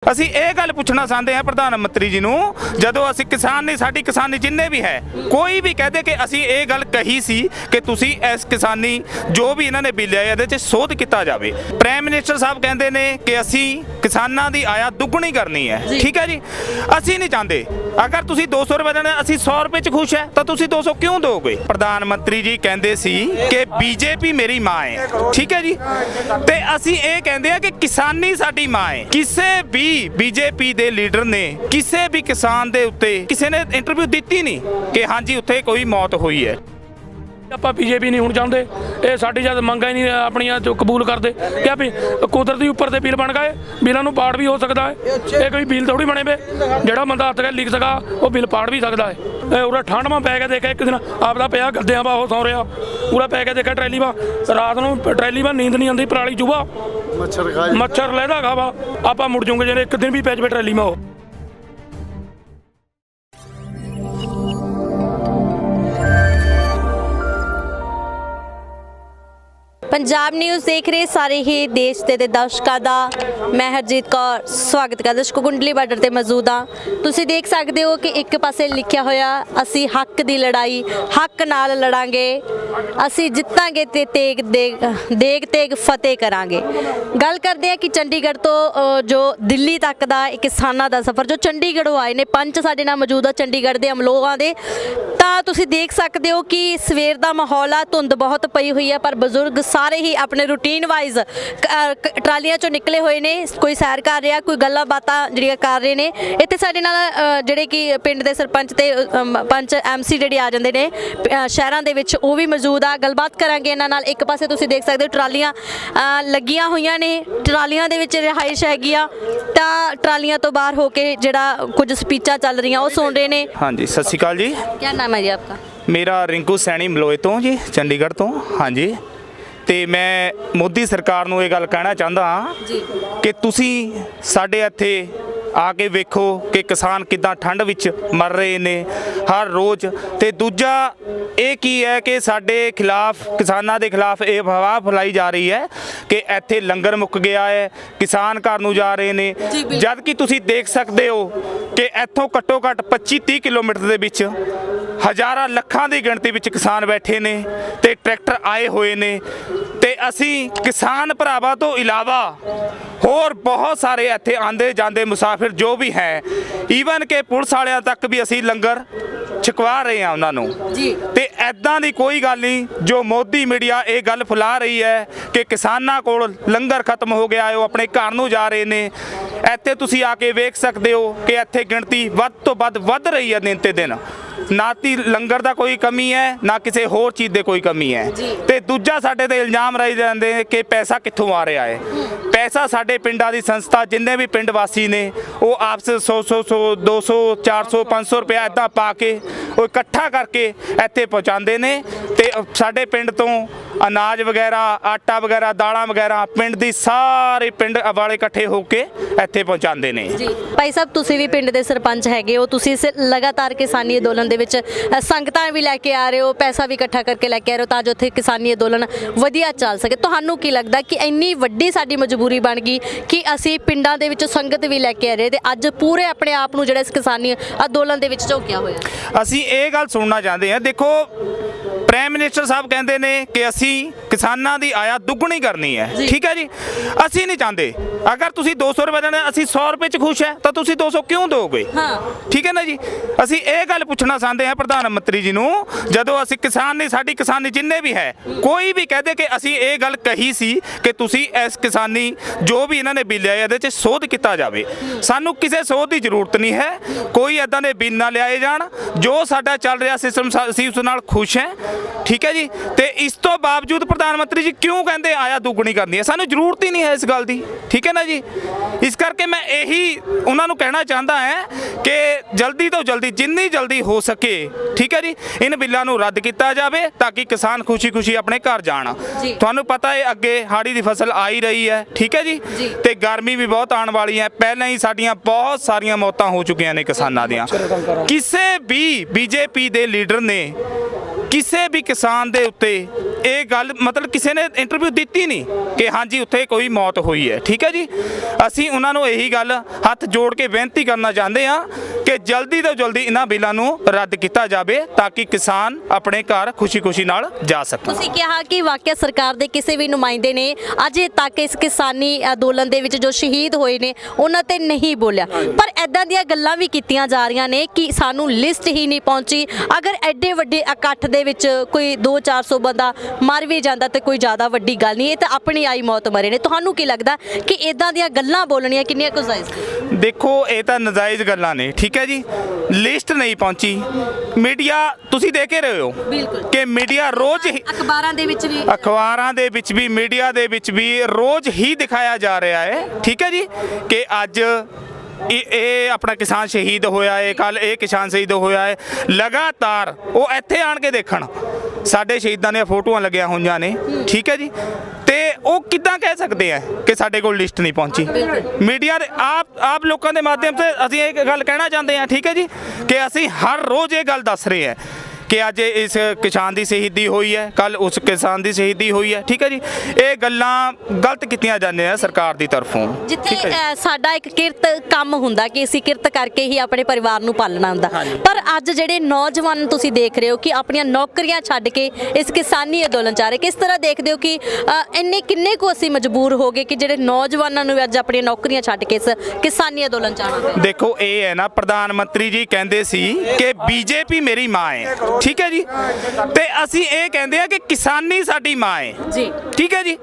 ਅਸੀਂ ਇਹ ਗੱਲ ਪੁੱਛਣਾ ਚਾਹੁੰਦੇ ਹਾਂ ਪ੍ਰਧਾਨ ਮੰਤਰੀ ਜੀ ਨੂੰ, ਜਦੋਂ ਅਸੀਂ ਕਿਸਾਨ ਨੇ ਸਾਡੀ ਕਿਸਾਨੀ ਜਿੰਨੇ ਵੀ ਹੈ ਕੋਈ ਵੀ ਕਹਦੇ ਕਿ ਅਸੀਂ ਇਹ ਗੱਲ ਕਹੀ ਸੀ ਕਿ ਤੁਸੀਂ ਇਸ ਕਿਸਾਨੀ ਜੋ ਵੀ ਇਹਨਾਂ ਨੇ ਬਿੱਲ ਆਇਆ ਇਹਦੇ 'ਚ ਸੋਧ ਕੀਤਾ ਜਾਵੇ। ਪ੍ਰਾਈਮ ਮਿਨਿਸਟਰ ਸਾਹਿਬ ਕਹਿੰਦੇ ਨੇ ਕਿ ਅਸੀਂ ਕਿਸਾਨਾਂ ਦੀ ਆਇਆ ਦੁੱਗਣੀ ਕਰਨੀ ਹੈ। ਠੀਕ ਹੈ ਜੀ, ਅਸੀਂ ਨਹੀਂ ਚਾਹੁੰਦੇ ਅਗਰ ਤੁਸੀਂ 200 ਰੁਪਏ ਦੇਣਾ ਅਸੀਂ 100 ਰੁਪਏ 'ਚ ਖੁਸ਼ ਹੈ ਤਾਂ ਤੁਸੀਂ 200 ਕਿਉਂ ਦੋਗੇ। ਪ੍ਰਧਾਨ ਮੰਤਰੀ ਜੀ ਕਹਿੰਦੇ ਸੀ ਕਿ ਬੀਜੇਪੀ ਮੇਰੀ ਮਾਂ ਹੈ। ਠੀਕ ਹੈ ਜੀ, ਤੇ ਅਸੀਂ ਇਹ ਕਹਿੰਦੇ ਆ ਕਿ ਕਿਸਾਨੀ ਸਾਡੀ ਮਾਂ ਹੈ। ਕਿਸੇ ਵੀ ਬੀਜੇਪੀ ਦੇ ਲੀਡਰ ਨੇ ਕਿਸੇ ਵੀ ਕਿਸਾਨ ਦੇ ਉੱਤੇ ਕਿਸੇ ਨੇ ਇੰਟਰਵਿਊ ਦਿੱਤੀ ਨਹੀਂ ਕਿ ਹਾਂਜੀ ਉੱਥੇ ਕੋਈ ਮੌਤ ਹੋਈ ਹੈ। ਆਪਾਂ ਬੀਜੇਪੀ ਨਹੀਂ ਹੁਣ ਚਾਹੁੰਦੇ, ਇਹ ਸਾਡੀ ਜਦ ਮੰਗਾਂ ਹੀ ਨਹੀਂ ਆਪਣੀਆਂ ਜੋ ਕਬੂਲ ਕਰਦੇ ਕਿ ਵੀ ਕੁਦਰਤੀ ਉੱਪਰ ਦੇ ਬਿੱਲ ਬਣ ਗਏ, ਬਿੱਲਾਂ ਨੂੰ ਪਾੜ ਵੀ ਹੋ ਸਕਦਾ ਹੈ। ਇਹ ਕੋਈ ਬਿੱਲ ਥੋੜੀ ਬਣੇ ਵੇ ਜਿਹੜਾ ਬੰਦਾ ਹੱਥ ਕੇ ਲਿਖ ਸਕਾ ਉਹ ਬਿੱਲ ਪਾੜ ਵੀ ਸਕਦਾ ਹੈ। ਇਹ ਉਰੇ ਠੰਡ ਮਾ ਪੈ ਕੇ ਦੇਖਿਆ ਇੱਕ ਦਿਨ ਆਪਦਾ ਪਿਆ ਗੱਦਿਆਂ ਵਾ ਉਹ ਸੌ ਰਿਹਾ ਪੂਰਾ ਪੈ ਕੇ ਦੇਖਿਆ ਟਰੈਲੀ ਵਾ ਰਾਤ ਨੂੰ ਟਰੈਲੀ ਵਾ ਨੀਂਦ ਨਹੀਂ ਆਉਂਦੀ ਪਰਾਲੀ ਚੂਹਾ ਮੱਛਰ ਲੈਦਾ ਗਾ ਵਾ ਆਪਾਂ ਮੁੜ ਜੂਗੇ ਜਿਹੜੇ ਇੱਕ ਦਿਨ ਵੀ ਪੈ ਜਾਵੇ ਟਰੈਲੀ ਮਾ ਉਹ। पंजाब न्यूज़ देख रहे सारे ही देश के दर्शकों का मैं हरजीत कौर स्वागत करदा। दर्शकों कुंडली बार्डर ते मौजूद हाँ। तुसीं देख सकते हो कि एक पासे लिखिया होया असी हक दी लड़ाई हक नाल लड़ांगे, असी जितांगे ते देग तेग फतेह करांगे। गल करते हैं कि चंडीगढ़ तो जो दिल्ली तक का किसानां दा सफ़र जो चंडीगढ़ों आए ने पंच साडे नाल मौजूद आ चंडीगढ़ के अमलोआ दे। तां तुसीं देख सकते हो कि सवेर दा माहौल आ, धुंध बहुत पई हुई है पर बजुर्ग सारे ही अपने रूटीन वाइज ट्रालियां चों निकले हुए ने, कोई सैर कर रहा कोई गल्लां बातां जिहड़ियां कर रहे ने। इत्थे साडे नाल जिहड़े कि पिंड दे सरपंच ते पंच MC जिहड़े आ जांदे ने शहरां दे विच ओह भी मौजूद आ। गलबात करांगे इन्हां नाल। एक पासे तुसीं देख सकदे हो ट्रालियां लगियां होईयां ने, ट्रालियां दे विच रिहाइश हैगी आ तां ट्रालियां तो बाहर होके जिहड़ा कुछ स्पीचां चल रहीआं ओह सुण रहे ने। हाँ जी, सत श्री अकाल जी। क्या नाम है जी आपका? मेरा रिंकू सैनी मलोए तो जी, चंडीगढ़ तो। हाँ जी, ਤੇ ਮੈਂ ਮੋਦੀ ਸਰਕਾਰ ਨੂੰ ਇਹ ਗੱਲ ਕਹਿਣਾ ਚਾਹੁੰਦਾ ਹਾਂ ਜੀ ਕਿ ਤੁਸੀਂ ਸਾਡੇ ਇੱਥੇ ਆ ਕੇ ਵੇਖੋ ਕਿ ਕਿਸਾਨ ਕਿੱਦਾਂ ਠੰਡ ਵਿੱਚ ਮਰ ਰਹੇ ਨੇ ਹਰ ਰੋਜ਼। ਤੇ ਦੂਜਾ ਇਹ ਕੀ ਹੈ ਕਿ ਸਾਡੇ ਖਿਲਾਫ ਕਿਸਾਨਾਂ ਦੇ ਖਿਲਾਫ ਇਹ ਹਵਾ ਫੈਲਾਈ ਜਾ ਰਹੀ ਹੈ ਕਿ ਇੱਥੇ ਲੰਗਰ ਮੁੱਕ ਗਿਆ ਹੈ, ਕਿਸਾਨ ਘਰ ਨੂੰ ਜਾ ਰਹੇ ਨੇ, ਜਦ ਕਿ ਤੁਸੀਂ ਦੇਖ ਸਕਦੇ ਹੋ ਕਿ ਇੱਥੋਂ ਘੱਟੋ ਘੱਟ 25-30 ਕਿਲੋਮੀਟਰ ਦੇ ਵਿੱਚ ਹਜ਼ਾਰਾਂ ਲੱਖਾਂ ਦੀ ਗਿਣਤੀ ਵਿੱਚ ਕਿਸਾਨ ਬੈਠੇ ਨੇ ਤੇ ਟਰੈਕਟਰ ਆਏ ਹੋਏ ਨੇ। ਤੇ ਅਸੀਂ ਕਿਸਾਨ ਭਰਾਵਾਂ ਤੋਂ ਇਲਾਵਾ ਹੋਰ ਬਹੁਤ ਸਾਰੇ ਇੱਥੇ ਆਂਦੇ ਜਾਂਦੇ ਮੁਸਾਫਿਰ ਜੋ ਵੀ ਹੈ, ਈਵਨ ਕਿ ਪੁਲਿਸ ਵਾਲਿਆਂ ਤੱਕ ਵੀ ਅਸੀਂ ਲੰਗਰ ਛਕਵਾ ਰਹੇ ਹਾਂ ਉਹਨਾਂ ਨੂੰ ਜੀ। ਤੇ ਐਦਾਂ ਦੀ ਕੋਈ ਗੱਲ ਨਹੀਂ ਜੋ ਮੋਦੀ ਮੀਡੀਆ ਇਹ ਗੱਲ ਫੈਲਾ ਰਹੀ ਹੈ ਕਿ ਕਿਸਾਨਾਂ ਕੋਲ ਲੰਗਰ ਖਤਮ ਹੋ ਗਿਆ ਹੈ, ਉਹ ਆਪਣੇ ਘਰ ਨੂੰ ਜਾ ਰਹੇ ਨੇ। ਇੱਥੇ ਤੁਸੀਂ ਆ ਕੇ ਵੇਖ ਸਕਦੇ ਹੋ ਕਿ ਇੱਥੇ ਗਿਣਤੀ ਵੱਧ ਤੋਂ ਵੱਧ ਰਹੀ ਹੈ ਦਿਨ ਤੇ ਦਿਨ। ਨਾ ਤੀ ਲੰਗਰ ਦਾ ਕੋਈ ਕਮੀ ਹੈ ਨਾ ਕਿਸੇ ਹੋਰ ਚੀਜ਼ ਦੇ ਕੋਈ ਕਮੀ ਹੈ। ਤੇ ਦੂਜਾ ਸਾਡੇ ਤੇ ਇਲਜ਼ਾਮ ਲਾਏ ਜਾਂਦੇ ਕਿ ਪੈਸਾ ਕਿੱਥੋਂ ਆ ਰਿਹਾ ਹੈ। ਪੈਸਾ ਸਾਡੇ ਪਿੰਡਾਂ ਦੀ ਸੰਸਥਾ ਜਿੰਨੇ ਵੀ ਪਿੰਡ ਵਾਸੀ ਨੇ ਉਹ ਆਪਸ 100 200 400 500 ਰੁਪਇਆ ਇੱਦਾਂ ਪਾ ਕੇ ਉਹ ਇਕੱਠਾ ਕਰਕੇ ਇੱਥੇ ਪਹੁੰਚਾਉਂਦੇ ਨੇ। ਤੇ ਸਾਡੇ ਪਿੰਡ ਤੋਂ ਅਨਾਜ ਵਗੈਰਾ ਆਟਾ ਵਗੈਰਾ ਦਾਲਾਂ ਵਗੈਰਾ ਪਿੰਡ ਦੀ ਸਾਰੇ ਪਿੰਡ ਵਾਲੇ ਇਕੱਠੇ ਹੋ ਕੇ ਇੱਥੇ ਪਹੁੰਚਾਉਂਦੇ ਨੇ। ਜੀ ਭਾਈ ਸਾਹਿਬ ਤੁਸੀਂ ਵੀ ਪਿੰਡ ਦੇ ਸਰਪੰਚ ਹੈਗੇ ਹੋ, ਤੁਸੀਂ ਲਗਾਤਾਰ ਕਿਸਾਨੀ ਅੰਦੋਲਨ ਦੇ ਵਿੱਚ ਸੰਗਤਾਂ ਵੀ ਲੈ ਕੇ ਆ ਰਹੇ ਹੋ, ਪੈਸਾ ਵੀ ਇਕੱਠਾ ਕਰਕੇ ਲੈ ਕੇ ਆ ਰਹੇ ਹੋ ਤਾਂ ਜੋ ਉੱਥੇ ਕਿਸਾਨੀ ਅੰਦੋਲਨ ਵਧੀਆ ਚੱਲ ਸਕੇ। ਤੁਹਾਨੂੰ ਕੀ ਲੱਗਦਾ ਕਿ ਇੰਨੀ ਵੱਡੀ ਸਾਡੀ ਮਜਬੂਰੀ ਬਣ ਗਈ ਕਿ ਅਸੀਂ ਪਿੰਡਾਂ ਦੇ ਵਿੱਚ ਸੰਗਤ ਵੀ ਲੈ ਕੇ ਆ ਰਹੇ ਤੇ ਅੱਜ ਪੂਰੇ ਆਪਣੇ ਆਪ ਨੂੰ ਜਿਹੜਾ ਇਸ ਕਿਸਾਨੀ ਅੰਦੋਲਨ ਦੇ ਵਿੱਚ ਝੋਕਿਆ ਹੋਇਆ। ਅਸੀਂ ਇਹ ਗੱਲ ਸੁਣਨਾ ਚਾਹੁੰਦੇ ਹਾਂ। ਦੇਖੋ ਪ੍ਰਾਈਮ ਮਿਨਿਸਟਰ ਸਾਹਿਬ ਕਹਿੰਦੇ ਨੇ ਕਿ ਅਸੀਂ ਕਿਸਾਨਾਂ ਦੀ ਆਇਆ ਦੁੱਗਣੀ ਕਰਨੀ ਹੈ। ਠੀਕ ਹੈ ਜੀ, ਅਸੀਂ ਨਹੀਂ ਚਾਹੁੰਦੇ ਅਗਰ ਤੁਸੀਂ 200 ਰੁਪਏ ਦੇਣਾ ਅਸੀਂ 100 ਰੁਪਏ 'ਚ ਖੁਸ਼ ਹੈ ਤਾਂ ਤੁਸੀਂ 200 ਕਿਉਂ ਦੋਗੇ। ਠੀਕ ਹੈ ਨਾ ਜੀ, ਅਸੀਂ ਇਹ ਗੱਲ ਪੁੱਛਣਾ ਚਾਹੁੰਦੇ ਹਾਂ ਪ੍ਰਧਾਨ ਮੰਤਰੀ ਜੀ ਨੂੰ, ਜਦੋਂ ਅਸੀਂ ਕਿਸਾਨ ਨੇ ਸਾਡੀ ਕਿਸਾਨੀ ਜਿੰਨੇ ਵੀ ਹੈ ਕੋਈ ਵੀ ਕਹਦੇ ਕਿ ਅਸੀਂ ਇਹ ਗੱਲ ਕਹੀ ਸੀ ਕਿ ਤੁਸੀਂ ਇਸ ਕਿਸਾਨੀ ਜੋ ਵੀ ਇਹਨਾਂ ਨੇ ਬਿੱਲ ਆਇਆ ਇਹਦੇ 'ਚ ਸੋਧ ਕੀਤਾ ਜਾਵੇ। ਸਾਨੂੰ ਕਿਸੇ ਸੋਧ ਦੀ ਜ਼ਰੂਰਤ ਨਹੀਂ ਹੈ, ਕੋਈ ਇੱਦਾਂ ਦੇ ਬਿੱਲ ਨਾ ਲਿਆਏ ਜਾਣ। ਜੋ ਸਾਡਾ ਚੱਲ ਰਿਹਾ ਸਿਸਟਮ ਅਸੀਂ ਉਸ ਨਾਲ ਖੁਸ਼ ਹੈ। ਠੀਕ ਹੈ ਜੀ, ਤੇ ਇਸ ਤੋਂ ਬਾਵਜੂਦ ਪ੍ਰਧਾਨ ਮੰਤਰੀ ਜੀ ਕਿਉਂ ਕਹਿੰਦੇ ਆਇਆ ਦੁੱਗਣੀ ਕਰਨੀ ਹੈ, ਸਾਨੂੰ ਜ਼ਰੂਰਤ ਹੀ ਨਹੀਂ ਹੈ ਇਸ ਗੱਲ ਦੀ। ਠੀਕ ਹੈ ਨਾ ਜੀ, ਇਸ ਕਰਕੇ ਮੈਂ ਇਹੀ ਉਹਨਾਂ ਨੂੰ ਕਹਿਣਾ ਚਾਹੁੰਦਾ ਹਾਂ ਕਿ ਜਲਦੀ ਤੋਂ ਜਲਦੀ ਜਿੰਨੀ ਜਲਦੀ ਹੋ ਸਕੇ ਠੀਕ ਹੈ ਜੀ ਇਨ ਬਿੱਲਾਂ ਨੂੰ ਰੱਦ ਕੀਤਾ ਜਾਵੇ ਤਾਂ ਕਿ ਕਿਸਾਨ ਖੁਸ਼ੀ ਆਪਣੇ ਘਰ ਜਾਣ। ਤੁਹਾਨੂੰ ਪਤਾ ਹੈ ਅੱਗੇ ਹਾੜੀ ਦੀ ਫਸਲ ਆ ਹੀ ਰਹੀ ਹੈ। ਠੀਕ ਹੈ ਜੀ, ਤੇ ਗਰਮੀ ਵੀ ਬਹੁਤ ਆਉਣ ਵਾਲੀ ਹੈ। ਪਹਿਲਾਂ ਹੀ ਸਾਡੀਆਂ ਬਹੁਤ ਸਾਰੀਆਂ ਮੌਤਾਂ ਹੋ ਚੁੱਕੀਆਂ ਨੇ ਕਿਸਾਨਾਂ ਦੀਆਂ। ਕਿਸੇ ਵੀ ਬੀਜੇਪੀ ਦੇ ਲੀਡਰ ਨੇ ਕਿਸੇ ਵੀ ਕਿਸਾਨ ਦੇ ਉੱਤੇ ਇਹ ਗੱਲ ਮਤਲਬ ਕਿਸੇ ਨੇ ਇੰਟਰਵਿਊ ਦਿੱਤੀ ਨਹੀਂ ਕਿ ਹਾਂਜੀ ਉੱਥੇ ਕੋਈ ਮੌਤ ਹੋਈ ਹੈ। ਠੀਕ ਹੈ ਜੀ, ਅਸੀਂ ਉਹਨਾਂ ਨੂੰ ਇਹੀ ਗੱਲ ਹੱਥ ਜੋੜ ਕੇ ਬੇਨਤੀ ਕਰਨਾ ਚਾਹੁੰਦੇ ਹਾਂ ਕਿ ਜਲਦੀ ਤੋਂ ਜਲਦੀ ਇਹਨਾਂ ਬਿੱਲਾਂ ਨੂੰ ਰੱਦ ਕੀਤਾ ਜਾਵੇ ਤਾਂ ਕਿ ਕਿਸਾਨ ਆਪਣੇ ਘਰ ਖੁਸ਼ੀ-ਖੁਸ਼ੀ ਨਾਲ ਜਾ ਸਕਣ। ਤੁਸੀਂ ਕਿਹਾ ਕਿ ਵਾਕਿਆ ਸਰਕਾਰ ਦੇ ਕਿਸੇ ਵੀ ਨੁਮਾਇੰਦੇ ਨੇ ਅਜੇ ਤੱਕ ਇਸ ਕਿਸਾਨੀ ਅੰਦੋਲਨ ਦੇ ਵਿੱਚ ਜੋ ਸ਼ਹੀਦ ਹੋਏ ਨੇ ਉਹਨਾਂ ਤੇ ਨਹੀਂ ਬੋਲਿਆ, ਪਰ ਐਦਾਂ ਦੀਆਂ ਗੱਲਾਂ ਵੀ ਕੀਤੀਆਂ ਜਾ ਰਹੀਆਂ ਨੇ ਕਿ ਸਾਨੂੰ ਲਿਸਟ ਹੀ ਨਹੀਂ ਪਹੁੰਚੀ। ਅਗਰ ਐਡੇ ਵੱਡੇ ਇਕੱਠ ਦੇ ਵਿੱਚ ਕੋਈ 200-400 ਬੰਦਾ ਮਰ ਵੀ ਜਾਂਦਾ ਤੇ ਕੋਈ ਜ਼ਿਆਦਾ ਵੱਡੀ ਗੱਲ ਨਹੀਂ, ਇਹ ਤਾਂ ਆਪਣੀ ਆਈ ਮੌਤ ਮਰੇ ਨੇ। ਤੁਹਾਨੂੰ ਕੀ ਲੱਗਦਾ ਕਿ ਇਦਾਂ ਦੀਆਂ ਗੱਲਾਂ ਬੋਲਣੀਆਂ ਕਿੰਨੀਆਂ ਕੁ ਜਾਇਜ਼ ਨੇ? ਦੇਖੋ ਇਹ ਤਾਂ ਨਜਾਇਜ਼ ਗੱਲਾਂ ਨੇ। ਠੀਕ ਹੈ ਜੀ, ਲਿਸਟ ਨਹੀਂ ਪਹੁੰਚੀ। ਮੀਡੀਆ ਤੁਸੀਂ ਦੇਖ ਹੀ ਰਹੇ ਹੋ ਬਿਲਕੁਲ ਕਿ ਮੀਡੀਆ ਰੋਜ਼ ਹੀ ਅਖਬਾਰਾਂ ਦੇ ਵਿੱਚ ਵੀ ਮੀਡੀਆ ਦੇ ਵਿੱਚ ਵੀ ਰੋਜ਼ ਹੀ ਦਿਖਾਇਆ ਜਾ ਰਿਹਾ ਹੈ। ਠੀਕ ਹੈ ਜੀ, ਕਿ ਅੱਜ ਇਹ ਆਪਣਾ ਕਿਸਾਨ ਸ਼ਹੀਦ ਹੋਇਆ ਹੈ, ਕੱਲ ਇਹ ਕਿਸਾਨ ਸ਼ਹੀਦ ਹੋਇਆ ਹੈ। ਲਗਾਤਾਰ ਉਹ ਇੱਥੇ ਆਣ ਕੇ ਦੇਖਣ ਸਾਡੇ ਸ਼ਹੀਦਾਂ ਦੀਆਂ ਫੋਟੋਆਂ ਲੱਗੀਆਂ ਹੋਈਆਂ ਨੇ। ਠੀਕ ਹੈ ਜੀ, ਤੇ ਉਹ ਕਿੱਦਾਂ ਕਹਿ ਸਕਦੇ ਆ ਕਿ ਸਾਡੇ ਕੋਲ ਲਿਸਟ ਨਹੀਂ ਪਹੁੰਚੀ? ਮੀਡੀਆ ਦੇ ਆਪ ਲੋਕਾਂ ਦੇ ਮਾਧਿਅਮ ਤੇ ਅਸੀਂ ਇਹ ਗੱਲ ਕਹਿਣਾ ਚਾਹੁੰਦੇ ਹਾਂ। ਠੀਕ ਹੈ ਜੀ, ਕਿ ਅਸੀਂ ਹਰ ਰੋਜ਼ ਇਹ ਗੱਲ ਦੱਸ ਰਹੇ ਹਾਂ ਕਿ ਅੱਜ ਇਸ ਕਿਸਾਨ ਦੀ ਸ਼ਹੀਦੀ ਹੋਈ ਹੈ, ਕੱਲ ਉਸ ਕਿਸਾਨ ਦੀ ਸ਼ਹੀਦੀ ਹੋਈ ਹੈ। ਠੀਕ ਹੈ ਜੀ, ਇਹ ਗੱਲਾਂ ਗਲਤ ਕੀਤੀਆਂ ਜਾਂਦੀਆਂ ਸਰਕਾਰ ਦੀ ਤਰਫੋਂ। ਜਿੱਥੇ ਸਾਡਾ ਇੱਕ ਕਿਰਤ ਕੰਮ ਹੁੰਦਾ ਕਿ ਅਸੀਂ ਕਿਰਤ ਕਰਕੇ ਹੀ ਆਪਣੇ ਪਰਿਵਾਰ ਨੂੰ ਪਾਲਣਾ ਹੁੰਦਾ, ਪਰ ਅੱਜ ਜਿਹੜੇ ਨੌਜਵਾਨ ਤੁਸੀਂ ਦੇਖ ਰਹੇ ਹੋ ਕਿ ਆਪਣੀਆਂ ਨੌਕਰੀਆਂ ਛੱਡ ਕੇ ਇਸ ਕਿਸਾਨੀ ਅੰਦੋਲਨ ਚ ਆ ਰਹੇ, ਕਿਸ ਤਰ੍ਹਾਂ ਦੇਖਦੇ ਹੋ ਕਿ ਇੰਨੇ ਕਿੰਨੇ ਕੁ ਅਸੀਂ ਮਜਬੂਰ ਹੋ ਗਏ ਕਿ ਜਿਹੜੇ ਨੌਜਵਾਨਾਂ ਨੂੰ ਅੱਜ ਆਪਣੀਆਂ ਨੌਕਰੀਆਂ ਛੱਡ ਕੇ ਇਸ ਕਿਸਾਨੀ ਅੰਦੋਲਨ ਚ ਆਉਣਾ ਪਿਆ? ਦੇਖੋ ਇਹ ਹੈ ਨਾ, ਪ੍ਰਧਾਨ ਮੰਤਰੀ ਜੀ ਕਹਿੰਦੇ ਸੀ ਕਿ ਬੀਜੇਪੀ ਮੇਰੀ ਮਾਂ ਹੈ। ਠੀਕ ਹੈ ਜੀ, ਤੇ ਅਸੀਂ ਇਹ ਕਹਿੰਦੇ ਆ ਕਿ ਕਿਸਾਨੀ ਸਾਡੀ ਮਾਂ ਹੈ ਜੀ। ਠੀਕ ਹੈ ਜੀ,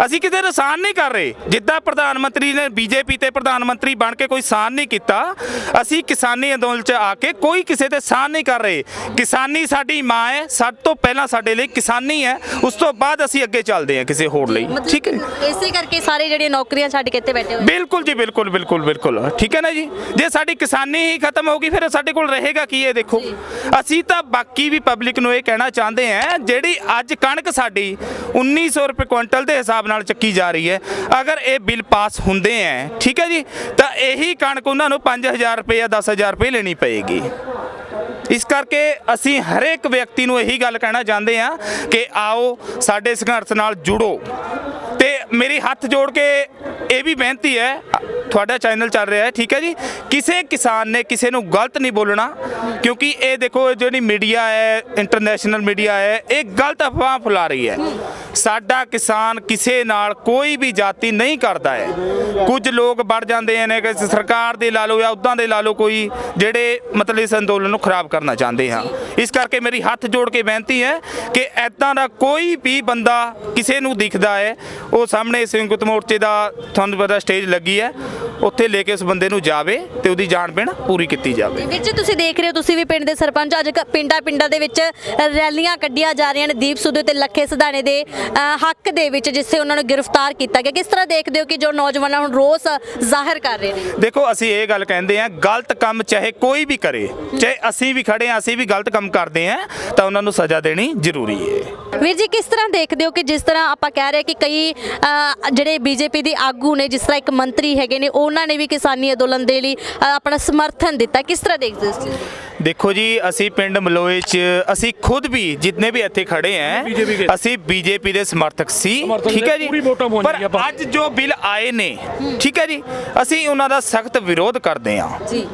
ਅਸੀਂ ਕਿਤੇ ਰਸਾਨ ਨਹੀਂ ਕਰ ਰਹੇ। ਜਿੱਦਾਂ ਪ੍ਰਧਾਨ ਮੰਤਰੀ ਨੇ ਬੀਜੇਪੀ ਤੇ ਪ੍ਰਧਾਨ ਮੰਤਰੀ ਬਣ ਕੇ ਕੋਈ ਸਾਨ ਨਹੀਂ ਕੀਤਾ, ਅਸੀਂ ਕਿਸਾਨੀ ਅੰਦੋਲਨ 'ਚ ਆ ਕੇ ਕੋਈ ਕਿਸੇ ਤੇ ਸਾਨ ਨਹੀਂ ਕਰ ਰਹੇ। ਕਿਸਾਨੀ ਸਾਡੀ ਮਾਂ ਹੈ, ਸਭ ਤੋਂ ਪਹਿਲਾਂ ਸਾਡੇ ਲਈ ਕਿਸਾਨੀ ਹੈ, ਉਸ ਤੋਂ ਬਾਅਦ ਅਸੀਂ ਅੱਗੇ ਚੱਲਦੇ ਹਾਂ ਕਿਸੇ ਹੋਰ ਲਈ। ਠੀਕ ਹੈ, ਇਸੇ ਕਰਕੇ ਸਾਰੇ ਜਿਹੜੇ ਨੌਕਰੀਆਂ ਛੱਡ ਕੇ ਇੱਥੇ ਬੈਠੇ ਹੋਏ। ਬਿਲਕੁਲ ਜੀ, ਬਿਲਕੁਲ ਬਿਲਕੁਲ ਬਿਲਕੁਲ। ਠੀਕ ਹੈ ਨਾ ਜੀ, ਜੇ ਸਾਡੀ ਕਿਸਾਨੀ ਹੀ ਖਤਮ ਹੋ ਗਈ ਫਿਰ ਸਾਡੇ ਕੋਲ ਰਹੇਗਾ ਕੀ? ਇਹ ਦੇਖੋ, ਅਸੀਂ ਤਾਂ ਬਾਕੀ ਵੀ ਪਬਲਿਕ ਨੂੰ ਇਹ ਕਹਿਣਾ ਚਾਹੁੰਦੇ ਹਾਂ, ਜਿਹੜੀ ਅੱਜ ਕਣਕ ਸਾਡੀ 1900 ਰੁਪਏ ਕੁਇੰਟਲ ਦੇ ਹਿਸਾਬ ਨਾਲ ਚੱਕੀ ਜਾ ਰਹੀ ਹੈ, ਅਗਰ ਇਹ ਬਿੱਲ ਪਾਸ ਹੁੰਦੇ ਹੈ, ਠੀਕ ਹੈ ਜੀ, ਤਾਂ ਇਹੀ ਕਣਕ ਉਹਨਾਂ ਨੂੰ 5000 ਰੁਪਏ ਜਾਂ 10000 ਰੁਪਏ ਲੈਣੀ ਪਏਗੀ। ਇਸ ਕਰਕੇ ਅਸੀਂ ਹਰੇਕ ਵਿਅਕਤੀ ਨੂੰ ਇਹੀ ਗੱਲ ਕਹਿਣਾ ਚਾਹੁੰਦੇ ਹਾਂ ਕਿ ਆਓ ਸਾਡੇ ਸੰਘਰਸ਼ ਨਾਲ ਜੁੜੋ। ਤੇ ਮੇਰੀ ਹੱਥ ਜੋੜ ਕੇ ਇਹ ਵੀ ਬੇਨਤੀ ਹੈ, ਤੁਹਾਡਾ ਚੈਨਲ ਚੱਲ ਰਿਹਾ ਹੈ, ਠੀਕ ਹੈ ਜੀ, ਕਿਸੇ ਕਿਸਾਨ ਨੇ ਕਿਸੇ ਨੂੰ ਗਲਤ ਨਹੀਂ ਬੋਲਣਾ, ਕਿਉਂਕਿ ਇਹ ਦੇਖੋ ਜਿਹੜੀ ਮੀਡੀਆ ਹੈ, ਇੰਟਰਨੈਸ਼ਨਲ ਮੀਡੀਆ ਹੈ, ਇਹ ਗਲਤ ਅਫਵਾਹ ਫੈਲਾ ਰਹੀ ਹੈ। ਸਾਡਾ ਕਿਸਾਨ ਕਿਸੇ ਨਾਲ ਕੋਈ ਵੀ ਜਾਤੀ ਨਹੀਂ ਕਰਦਾ ਹੈ। ਕੁਝ ਲੋਕ ਵੜ ਜਾਂਦੇ ਨੇ ਕਿ ਸਰਕਾਰ ਦੇ ਲਾ ਲਓ ਜਾਂ ਉੱਦਾਂ ਦੇ ਲਾ ਲਓ, ਕੋਈ ਜਿਹੜੇ ਮਤਲਬ ਇਸ ਅੰਦੋਲਨ ਨੂੰ ਖਰਾਬ ਕਰਨਾ ਚਾਹੁੰਦੇ ਹਾਂ। ਇਸ ਕਰਕੇ ਮੇਰੀ ਹੱਥ ਜੋੜ ਕੇ ਬੇਨਤੀ ਹੈ ਕਿ ਐਦਾਂ ਦਾ ਕੋਈ ਵੀ ਬੰਦਾ ਕਿਸੇ ਨੂੰ ਦਿਖਦਾ ਹੈ, ਉਹ ਸਾਹਮਣੇ ਸੰਯੁਕਤ ਮੋਰਚੇ ਦਾ ਤੁਹਾਨੂੰ ਪਤਾ ਸਟੇਜ ਲੱਗੀ ਹੈ, ਉੱਥੇ ਲੈ ਕੇ ਉਸ ਬੰਦੇ ਨੂੰ ਜਾਵੇ ਤੇ ਉਹਦੀ ਜਾਣਪਹਿਚਾਣ ਪੂਰੀ ਕੀਤੀ ਜਾਵੇ। ਵੀਰ ਜੀ, ਤੁਸੀਂ ਦੇਖ ਰਹੇ ਹੋ, ਤੁਸੀਂ ਵੀ ਪਿੰਡ ਦੇ ਸਰਪੰਚ, ਅੱਜ ਪਿੰਡਾਂ ਦੇ ਵਿੱਚ ਰੈਲੀਆਂ ਕੱਢੀਆਂ ਜਾ ਰਹੀਆਂ ਨੇ ਦੀਪ ਸਿੱਧੂ ਤੇ ਲੱਖੇ ਸਿਧਾਣੇ ਦੇ ਹੱਕ ਦੇ ਵਿੱਚ, ਜਿੱਥੇ ਉਹਨਾਂ ਨੂੰ ਗ੍ਰਿਫਤਾਰ ਕੀਤਾ ਗਿਆ। ਕਿਸ ਤਰ੍ਹਾਂ ਦੇਖਦੇ ਹੋ ਕਿ ਜੋ ਨੌਜਵਾਨ ਹੁਣ ਰੋਸ ਜ਼ਾਹਿਰ ਕਰ ਰਹੇ ਨੇ? ਦੇਖੋ ਅਸੀਂ ਇਹ ਗੱਲ ਕਹਿੰਦੇ ਹਾਂ, ਗਲਤ ਕੰਮ ਚਾਹੇ ਕੋਈ ਵੀ ਕਰੇ, ਚਾਹੇ ਅਸੀਂ ਵੀ ਖੜੇ ਹਾਂ, ਅਸੀਂ ਵੀ ਗਲਤ ਕੰਮ ਕਰਦੇ ਹਾਂ, ਤਾਂ ਉਹਨਾਂ ਨੂੰ ਸਜ਼ਾ ਦੇਣੀ ਜ਼ਰੂਰੀ ਹੈ। ਵੀਰ ਜੀ, ਕਿਸ ਤਰ੍ਹਾਂ ਦੇਖਦੇ ਹੋ ਕਿ ਜਿਸ ਤਰ੍ਹਾਂ ਆਪਾਂ ਕਹਿ ਰਹੇ ਕਿ ਕਈ ਜਿਹੜੇ ਬੀਜੇਪੀ ਦੇ ਆਗੂ ਨੇ, ਜਿਸ ਤਰ੍ਹਾਂ ਇੱਕ ਮੰਤਰੀ ਹੈਗੇ ਨੇ, ਉਹਨਾਂ ਨੇ ਵੀ ਕਿਸਾਨੀ ਅੰਦੋਲਨ ਦੇ ਲਈ ਆਪਣਾ ਸਮਰਥਨ ਦਿੱਤਾ, ਕਿਸ ਤਰ੍ਹਾਂ ਦੇਖਦੇ ਹੋ ਇਸ ਚੀਜ਼ ਨੂੰ? ਦੇਖੋ ਜੀ, ਅਸੀਂ ਪਿੰਡ ਮਲੋਏ 'ਚ ਅਸੀਂ ਖੁਦ ਵੀ ਜਿੰਨੇ ਵੀ ਇੱਥੇ ਖੜੇ ਹਾਂ, ਅਸੀਂ ਬੀਜੇਪੀ ਦੇ ਸਮਰਥਕ ਸੀ। ਠੀਕ ਹੈ ਜੀ, ਪਰ ਅੱਜ ਜੋ ਬਿੱਲ ਆਏ ਨੇ, ਠੀਕ ਹੈ ਜੀ, ਅਸੀਂ ਉਹਨਾਂ ਦਾ ਸਖਤ ਵਿਰੋਧ ਕਰਦੇ ਹਾਂ।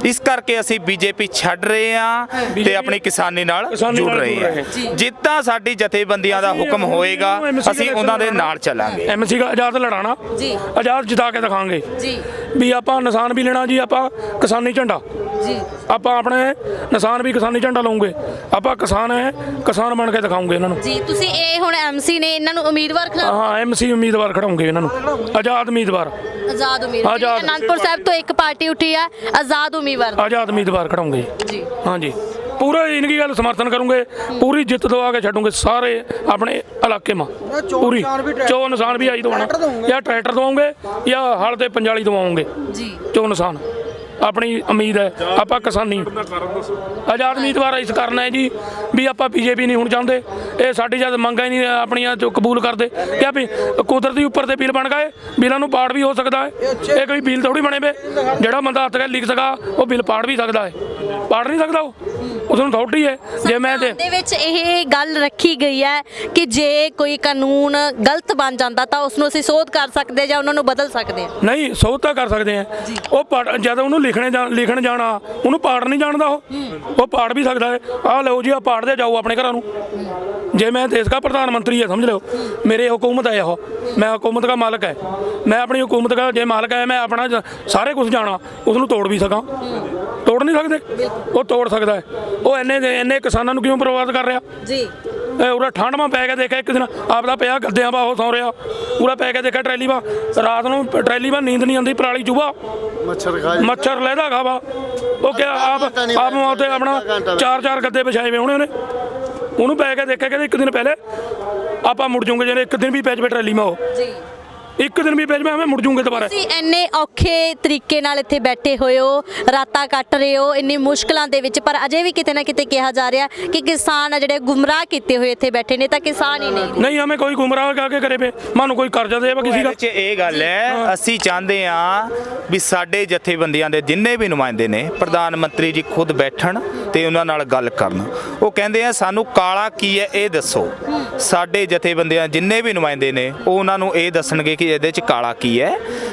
ਇਸ ਕਰਕੇ ਅਸੀਂ ਬੀਜੇਪੀ ਛੱਡ ਰਹੇ ਹਾਂ ਤੇ ਆਪਣੀ ਕਿਸਾਨੀ ਨਾਲ ਜੁੜ ਰਹੇ ਹਾਂ। ਜਿੱਦਾਂ ਸਾਡੀ ਜਥੇਬੰਦੀਆਂ ਦਾ ਹੁਕਮ ਹੋਏਗਾ, ਅਸੀਂ ਉਹਨਾਂ ਦੇ ਨਾਲ ਚੱਲਾਂਗੇ। ਐਮਸੀ ਦਾ ਆਜ਼ਾਦ ਲੜਾਣਾ ਜੀ, ਆਜ਼ਾਦ ਜਿਤਾ ਕੇ ਦਿਖਾਵਾਂਗੇ ਜੀ, ਵੀ ਆਪਾਂ ਨਿਸ਼ਾਨ ਵੀ ਲੈਣਾ ਜੀ, ਆਪਾਂ ਕਿਸਾਨੀ ਝੰਡਾ ਜੀ, ਆਪਾਂ ਆਪਣੇ ਨਿਸ਼ਾਨ ਵੀ ਕਿਸਾਨੀ ਝੰਡਾ ਲਾਉਂਗੇ, ਆਪਾਂ ਕਿਸਾਨ ਹੈ, ਕਿਸਾਨ ਬਣ ਕੇ ਦਿਖਾਉਂਗੇ ਇਹਨਾਂ ਨੂੰ ਜੀ। ਤੁਸੀਂ ਇਹ ਹੁਣ ਐਮਸੀ ਨੇ ਇਹਨਾਂ ਨੂੰ ਉਮੀਦਵਾਰ ਖਿਲਾਫ? ਹਾਂ, ਐਮਸੀ ਉਮੀਦਵਾਰ ਖੜਾਉਂਗੇ ਇਹਨਾਂ ਨੂੰ, ਆਜ਼ਾਦ ਉਮੀਦਵਾਰ। ਆਜ਼ਾਦ ਉਮੀਦਵਾਰ, ਅਨੰਦਪੁਰ ਸਾਹਿਬ ਤੋਂ ਇੱਕ ਪਾਰਟੀ ਉੱਠੀ ਹੈ, ਆਜ਼ਾਦ ਉਮੀਦਵਾਰ ਖੜਾਉਂਗੇ ਜੀ। ਹਾਂਜੀ, ਪੂਰਾ ਇਨਕੀ ਗੱਲ ਸਮਰਥਨ ਕਰੂੰਗੇ, ਪੂਰੀ ਜਿੱਤ ਦਵਾ ਕੇ ਛੱਡੂਗੇ ਸਾਰੇ ਆਪਣੇ ਇਲਾਕੇ ਮਾ। ਪੂਰੀ ਚੋ ਨਿਸ਼ਾਨ ਵੀ ਆਈ ਦਵਾਉਣਾ, ਜਾਂ ਟਰੈਕਟਰ ਦਵਾਉਂਗੇ ਜਾਂ ਹਲ ਤੇ ਪੰਜਾਲੀ ਦਵਾਉਂਗੇ ਜੀ, ਚੋ ਨਿਸ਼ਾਨ ਆਪਣੀ ਉਮੀਦ ਹੈ ਆਪਾਂ ਕਿਸਾਨੀ ਆਜ਼ਾਦ ਉਮੀਦਵਾਰ ਇਸ ਕਾਰਨ ਹੈ ਜੀ ਵੀ ਆਪਾਂ ਬੀਜੇਪੀ ਨਹੀਂ ਹੁਣ ਚਾਹੁੰਦੇ। ਇਹ ਸਾਡੀ ਜਦ ਮੰਗਾਂ ਹੀ ਨਹੀਂ ਆਪਣੀਆਂ ਜੋ ਕਬੂਲ ਕਰਦੇ ਕਿ ਵੀ ਕੁਦਰਤੀ ਉੱਪਰ ਦੇ ਬਿੱਲ ਬਣ ਗਏ, ਬਿੱਲਾਂ ਨੂੰ ਪਾੜ ਵੀ ਹੋ ਸਕਦਾ ਹੈ। ਇਹ ਕੋਈ ਬਿੱਲ ਥੋੜੀ ਬਣੇ ਵੇ, ਜਿਹੜਾ ਬੰਦਾ ਹੱਥ ਕੇ ਲਿਖ ਸਕਾ ਉਹ ਬਿੱਲ ਪਾੜ ਵੀ ਸਕਦਾ ਹੈ, ਪਾੜ ਨਹੀਂ ਸਕਦਾ ਉਹ, ਉਸ ਨੂੰ ਅਥਾਰਟੀ ਹੈ। ਜੇ ਮੈਂ ਦੇ ਵਿੱਚ ਇਹ ਗੱਲ ਰੱਖੀ ਗਈ ਹੈ ਕਿ ਜੇ ਕੋਈ ਕਾਨੂੰਨ ਗਲਤ ਬਣ ਜਾਂਦਾ ਤਾਂ ਉਸ ਨੂੰ ਅਸੀਂ ਸੋਧ ਕਰ ਸਕਦੇ ਜਾਂ ਉਹਨਾਂ ਨੂੰ ਬਦਲ ਸਕਦੇ ਹਾਂ। ਨਹੀਂ, ਸੋਧ ਤਾਂ ਕਰ ਸਕਦੇ ਆ। ਉਹ ਜਦ ਉਹਨੂੰ ਲਿਖਣ ਜਾਣਾ ਉਹਨੂੰ ਪਾੜ ਨਹੀਂ ਜਾਣਦਾ, ਉਹ ਪਾੜ ਵੀ ਸਕਦਾ ਹੈ। ਆਹ ਲਓ ਜੀ, ਆਹ ਪਾੜਦੇ ਜਾਓ ਆਪਣੇ ਘਰਾਂ ਨੂੰ। ਜੇ ਮੈਂ ਦੇਸ਼ ਦਾ ਪ੍ਰਧਾਨ ਮੰਤਰੀ ਹੈ ਸਮਝ ਲਓ, ਮੇਰੇ ਹੁਕੂਮਤ ਹੈ ਉਹ, ਮੈਂ ਹੁਕੂਮਤ ਦਾ ਮਾਲਕ ਹੈ, ਮੈਂ ਆਪਣੀ ਹੁਕੂਮਤ ਦਾ ਜੇ ਮਾਲਕ ਹੈ, ਮੈਂ ਆਪਣਾ ਸਾਰੇ ਕੁਝ ਜਾਣਾ, ਉਸ ਨੂੰ ਤੋੜ ਵੀ ਸਕਾਂ। ਤੋੜ ਨਹੀਂ ਸਕਦੇ, ਉਹ ਤੋੜ ਸਕਦਾ ਹੈ। ਉਹ ਇੰਨੇ ਕਿਸਾਨਾਂ ਨੂੰ ਕਿਉਂ ਬਰਬਾਦ ਕਰ ਰਿਹਾ ਜੀ? ਉਹਦਾ ਠੰਡ ਮਾ ਪੈ ਕੇ ਦੇਖਿਆ ਇੱਕ ਦਿਨ ਆਪਦਾ ਪਿਆ ਗੱਦਿਆਂ ਵਾ ਉਹ ਸੌ ਰਿਹਾ, ਪੂਰਾ ਪੈ ਕੇ ਦੇਖਿਆ ਟਰੈਲੀ ਵਾ, ਰਾਤ ਨੂੰ ਟਰੈਲੀ ਵਾ ਨੀਂਦ ਨਹੀਂ ਆਉਂਦੀ, ਪਰਾਲੀ ਚੂਹਾ ਮੱਛਰ ਲੈਦਾ ਗਾ ਵਾ। ਉਹ ਕਿਹਾ ਆਪ ਉੱਤੇ ਆਪਣਾ 4 ਗੱਦੇ ਵਿਛਾਏ ਵੇ ਹੋਣੇ ਉਹਨੇ, ਉਹਨੂੰ ਪੈ ਕੇ ਦੇਖਿਆ ਕਹਿੰਦੇ ਇੱਕ ਦਿਨ ਪਹਿਲੇ ਆਪਾਂ ਮੁੜ ਜੂਗੇ, ਜਿਹੜੇ ਇੱਕ ਦਿਨ ਵੀ ਪੈ ਜਾਵੇ ਟਰੈਲੀ ਮਾ, ਉਹ ਇੱਕ ਦਿਨ ਵੀ ਪੈ ਜਾਵੇ ਮੁੜ ਜੂਗੇ ਦੁਬਾਰਾ। ਤੁਸੀਂ ਇੰਨੇ ਔਖੇ ਤਰੀਕੇ ਨਾਲ ਇੱਥੇ ਬੈਠੇ ਹੋਏ ਹੋ, ਰਾਤਾਂ ਕੱਟ ਰਹੇ ਹੋ ਇੰਨੀ ਮੁਸ਼ਕਲਾਂ ਦੇ ਵਿੱਚ, ਪਰ ਅਜੇ ਵੀ ਕਿਤੇ ਨਾ ਕਿਤੇ ਕਿਹਾ ਜਾ ਰਿਹਾ ਕਿ ਕਿਸਾਨ ਆ ਜਿਹੜੇ ਗੁੰਮਰਾਹ ਕੀਤੇ ਹੋਏ ਇੱਥੇ ਬੈਠੇ ਨੇ, ਤਾਂ ਕਿਸਾਨ ਹੀ ਨਹੀਂ ਹमें कोई गुमराह करके करे पे मानो कोई कर्जा दे किसी का। ਇਹ ਗੱਲ ਹੈ, ਅਸੀਂ ਚਾਹੁੰਦੇ ਆ ਵੀ ਸਾਡੇ ਜਥੇਬੰਦੀਆਂ ਦੇ ਜਿੰਨੇ ਵੀ ਨੁਮਾਇੰਦੇ ਨੇ, ਪ੍ਰਧਾਨ ਮੰਤਰੀ ਜੀ ਖੁਦ ਬੈਠਣ ਤੇ ਉਹਨਾਂ ਨਾਲ ਗੱਲ ਕਰਨ। ਉਹ ਕਹਿੰਦੇ ਆ ਸਾਨੂੰ ਕਾਲਾ ਕੀ ਹੈ ਇਹ ਦੱਸੋ। ਸਾਡੇ ਜਥੇਬੰਦੀਆਂ ਜਿੰਨੇ ਵੀ ਨੁਮਾਇੰਦੇ ਨੇ ਉਹ ਉਹਨਾਂ ਨੂੰ ਇਹ ਦੱਸਣਗੇ ਕਿ ਇਹਦੇ 'ਚ ਕਾਲਾ ਕੀ ਹੈ,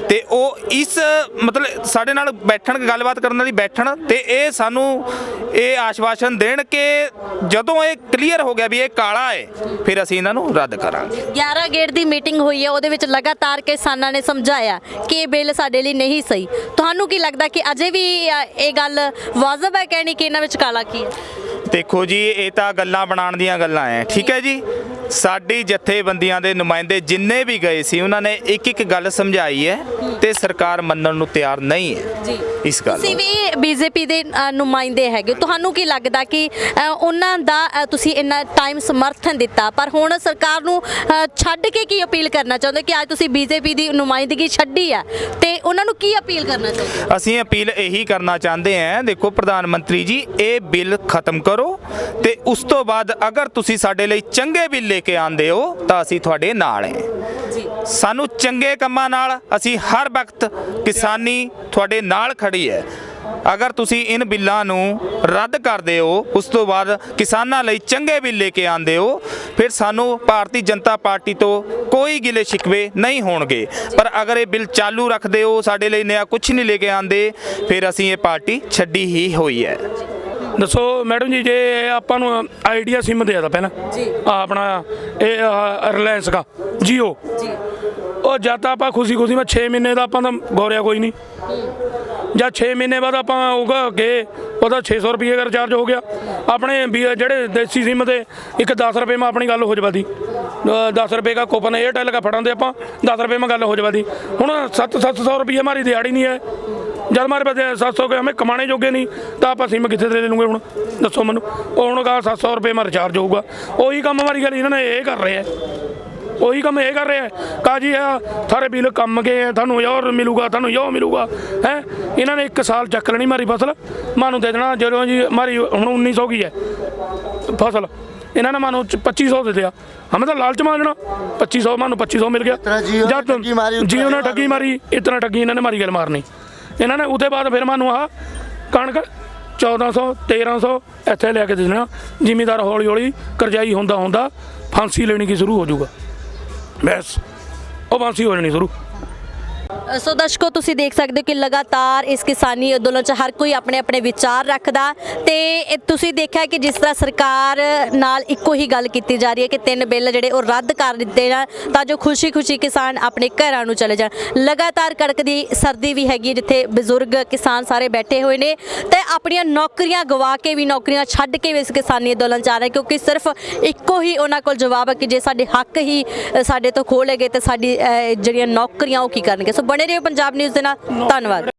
ਤੇ ਉਹ ਇਸ ਮਤਲਬ ਸਾਡੇ ਨਾਲ ਬੈਠਣ, ਗੱਲਬਾਤ ਕਰਨ ਲਈ ਬੈਠਣ, ਤੇ ਇਹ ਸਾਨੂੰ ਇਹ ਆਸ਼ਵਾਸਨ ਦੇਣ ਕਿ ਜਦੋਂ ਇਹ ਕਲੀਅਰ ਹੋ ਗਿਆ ਵੀ ਇਹ ਕਾਲਾ ਹੈ ਫਿਰ ਅਸੀਂ ਇਹਨਾਂ ਨੂੰ ਰੱਦ ਕਰਾਂਗੇ। 11 ਗੇੜ ਦੀ ਮੀਟਿੰਗ ਹੋਈ ਹੈ, ਉਹਦੇ ਵਿੱਚ ਲਗਾਤਾਰ ਕਿਸਾਨਾਂ ਨੇ ਸਮਝਾਇਆ ਕਿ ਇਹ ਬਿੱਲ ਸਾਡੇ ਲਈ ਨਹੀਂ ਸਹੀ। ਤੁਹਾਨੂੰ ਕੀ ਲੱਗਦਾ ਕਿ ਅਜੇ ਵੀ ਇਹ ਗੱਲ ਵਾਜਬ ਹੈ ਕਹਿਣੀ ਕਿ ਇਹਨਾਂ ਵਿੱਚ ਕਾਲਾ ਕੀ ਹੈ? ਦੇਖੋ ਜੀ, ਇਹ ਤਾਂ ਗੱਲਾਂ ਬਣਾਉਣ ਦੀਆਂ ਗੱਲਾਂ ਐ, ਠੀਕ ਹੈ ਜੀ। ਸਾਡੀ ਜਥੇਬੰਦੀਆਂ ਦੇ ਨੁਮਾਇੰਦੇ ਜਿੰਨੇ ਵੀ ਗਏ ਸੀ ਉਹਨਾਂ ਨੇ ਇੱਕ ਗੱਲ ਸਮਝਾਈ ਹੈ ਤੇ ਸਰਕਾਰ ਮੰਨਣ ਨੂੰ ਤਿਆਰ ਨਹੀਂ ਹੈ ਜੀ ਇਸ ਗੱਲ। ਤੁਸੀਂ ਵੀ ਬੀਜੇਪੀ ਦੇ ਨੁਮਾਇੰਦੇ ਹੈਗੇ, ਤੁਹਾਨੂੰ ਕੀ ਲੱਗਦਾ ਕਿ ਉਹਨਾਂ ਦਾ ਤੁਸੀਂ ਇੰਨਾ ਟਾਈਮ ਸਮਰਥਨ ਦਿੱਤਾ, ਪਰ ਹੁਣ ਸਰਕਾਰ ਨੂੰ ਛੱਡ ਕੇ ਕੀ ਅਪੀਲ ਕਰਨਾ ਚਾਹੁੰਦੇ ਕਿ ਅੱਜ ਤੁਸੀਂ ਬੀਜੇਪੀ ਦੀ ਨੁਮਾਇੰਦਗੀ ਛੱਡੀ ਆ, ਤੇ ਉਹਨਾਂ ਨੂੰ ਕੀ ਅਪੀਲ ਕਰਨਾ ਚਾਹੁੰਦੇ? ਅਸੀਂ ਅਪੀਲ ਇਹੀ ਕਰਨਾ ਚਾਹੁੰਦੇ ਹਾਂ, ਦੇਖੋ ਪ੍ਰਧਾਨ ਮੰਤਰੀ ਜੀ, ਇਹ ਬਿੱਲ ਖਤਮ ਕਰੋ ਤੇ ਉਸ ਤੋਂ ਬਾਅਦ ਅਗਰ ਤੁਸੀਂ ਸਾਡੇ ਲਈ ਚੰਗੇ ਬਿੱਲ ਲੈ ਕੇ ਆਉਂਦੇ ਹੋ ਤਾਂ ਅਸੀਂ ਤੁਹਾਡੇ ਨਾਲ ਹਾਂ ਜੀ। ਸਾਨੂੰ ਚੰਗੇ ਕੰਮਾਂ ਨਾਲ ਅਸੀਂ ਹਰ ਵਕਤ ਕਿਸਾਨੀ ਤੁਹਾਡੇ ਨਾਲ ਖੜੀ ਹੈ। ਅਗਰ ਤੁਸੀਂ ਇਨ ਬਿੱਲਾਂ ਨੂੰ ਰੱਦ ਕਰਦੇ ਹੋ, ਉਸ ਤੋਂ ਬਾਅਦ ਕਿਸਾਨਾਂ ਲਈ ਚੰਗੇ ਬਿੱਲ ਲੈ ਕੇ ਆਉਂਦੇ ਹੋ, ਫਿਰ ਸਾਨੂੰ ਭਾਰਤੀ ਜਨਤਾ ਪਾਰਟੀ ਤੋਂ ਕੋਈ ਗਿਲੇ ਸ਼ਿਕਵੇ ਨਹੀਂ ਹੋਣਗੇ। ਪਰ ਅਗਰ ਇਹ ਬਿੱਲ ਚਾਲੂ ਰੱਖਦੇ ਹੋ, ਸਾਡੇ ਲਈ ਨया ਕੁਝ ਨਹੀਂ ਲੈ ਕੇ ਆਉਂਦੇ, ਫਿਰ ਅਸੀਂ ਇਹ ਪਾਰਟੀ ਛੱਡੀ ਹੀ ਹੋਈ ਹੈ। ਦੱਸੋ ਮੈਡਮ ਜੀ, ਜੇ ਆਪਾਂ ਨੂੰ ਆਈਡੀਆ ਸਿਮ ਦੇ ਆਦਾ ਪਹਿਲਾਂ ਆਪਣਾ ਇਹ ਰਿਲਾਇੰਸ ਦਾ ਜੀਓ ਜੀ, ਉਹ ਜਦ ਤਾਂ ਆਪਾਂ ਖੁਸ਼ੀ ਮੈਂ 6 ਮਹੀਨੇ ਦਾ ਆਪਾਂ ਤਾਂ ਗੌਰਿਆ ਕੋਈ ਨਹੀਂ, ਜਾਂ 6 ਮਹੀਨੇ ਬਾਅਦ ਆਪਾਂ ਹੋਊਗਾ ਕਿ ਉਹਦਾ 600 ਰੁਪਏ ਦਾ ਰਿਚਾਰਜ ਹੋ ਗਿਆ। ਆਪਣੇ ਜਿਹੜੇ ਦੇਸੀ ਸਿਮ ਤੇ ਇੱਕ 10 ਰੁਪਏ ਮੈਂ ਆਪਣੀ ਗੱਲ ਹੋ ਜਾਵਾਦੀ, 10 ਰੁਪਏ ਦਾ ਕੂਪਨ ਏਅਰਟੈਲ ਦਾ ਫੜਾਉਂਦੇ ਆਪਾਂ 10 ਰੁਪਏ में ਗੱਲ ਹੋ ਜਾਵਾਦੀ। ਹੁਣ 700 ਰੁਪਏ हमारी ਦਿਹਾੜੀ नहीं है, जब हमारे पास 700 के हमें कमाने जोगे नहीं तो आप सिम कितने ले लूँगे? हूँ दसो मैं हूँ कहा 700 रुपये में रिचार्ज होगा। वही काम हमारी गल इन्होंने ये कर रहे हैं, वही काम ये कर रहे हैं। कहा जी थारे बिल कम गए हैं, थानू और मिलूगा, थानू यो मिलूगा है। इन्होंने 1 साल चक लेनी हमारी फसल, मानू दे देना जो जी हमारी हूँ 1900 की है फसल, इन्होंने मानो 2500 दे दिया, हमें तो लालच मांगना 2500, मानो 2500 मिल गया। जब जियो ने ठगी मारी, इतना ठगी इन्होंने मारी गल मारनी इन्होंने। उसके बाद फिर मानू आ कणक 1400 1300 इत्थे लैके देना, जिमीदार हौली हौली करजाई होंदा फांसी लेनी की शुरू हो जाऊगा, बस वो फांसी हो जानी शुरू। ਸੋ ਦਰਸ਼ਕੋ, ਤੁਸੀਂ ਦੇਖ ਸਕਦੇ ਹੋ ਕਿ ਲਗਾਤਾਰ ਇਸ ਕਿਸਾਨੀ ਅੰਦੋਲਨ 'ਚ ਹਰ ਕੋਈ ਆਪਣੇ ਆਪਣੇ ਵਿਚਾਰ ਰੱਖਦਾ, ਤੇ ਤੁਸੀਂ ਦੇਖਿਆ ਕਿ ਜਿਸ ਤਰ੍ਹਾਂ ਸਰਕਾਰ ਨਾਲ ਇੱਕੋ ਹੀ ਗੱਲ ਕੀਤੀ ਜਾ ਰਹੀ ਹੈ ਕਿ 3 ਬਿੱਲ ਜਿਹੜੇ ਉਹ ਰੱਦ ਕਰ ਦਿੱਤੇ ਜਾਣ ਤਾਂ ਜੋ ਖੁਸ਼ੀ ਕਿਸਾਨ ਆਪਣੇ ਘਰਾਂ ਨੂੰ ਚਲੇ ਜਾਣ। ਲਗਾਤਾਰ ਕੜਕਦੀ ਸਰਦੀ ਵੀ ਹੈਗੀ ਜਿੱਥੇ ਬਜ਼ੁਰਗ ਕਿਸਾਨ ਸਾਰੇ ਬੈਠੇ ਹੋਏ ਨੇ ਤੇ ਆਪਣੀਆਂ ਨੌਕਰੀਆਂ ਗਵਾ ਕੇ ਵੀ, ਨੌਕਰੀਆਂ ਛੱਡ ਕੇ ਵੀ ਇਸ ਕਿਸਾਨੀ ਅੰਦੋਲਨ 'ਚ ਆ ਰਹੇ, ਕਿਉਂਕਿ ਸਿਰਫ ਇੱਕੋ ਹੀ ਉਹਨਾਂ ਕੋਲ ਜਵਾਬ ਹੈ ਕਿ ਜੇ ਸਾਡੇ ਹੱਕ ਹੀ ਸਾਡੇ ਤੋਂ ਖੋਹ ਲਏ ਗਏ ਤੇ ਸਾਡੀ ਜਿਹੜੀਆਂ ਨੌਕਰੀਆਂ ਉਹ ਕੀ ਕਰਨਗੇ। ਸੋ ਬਣੇ ਰਹੋ ਪੰਜਾਬ ਨਿਊਜ਼ ਦੇ ਨਾਲ, ਧੰਨਵਾਦ।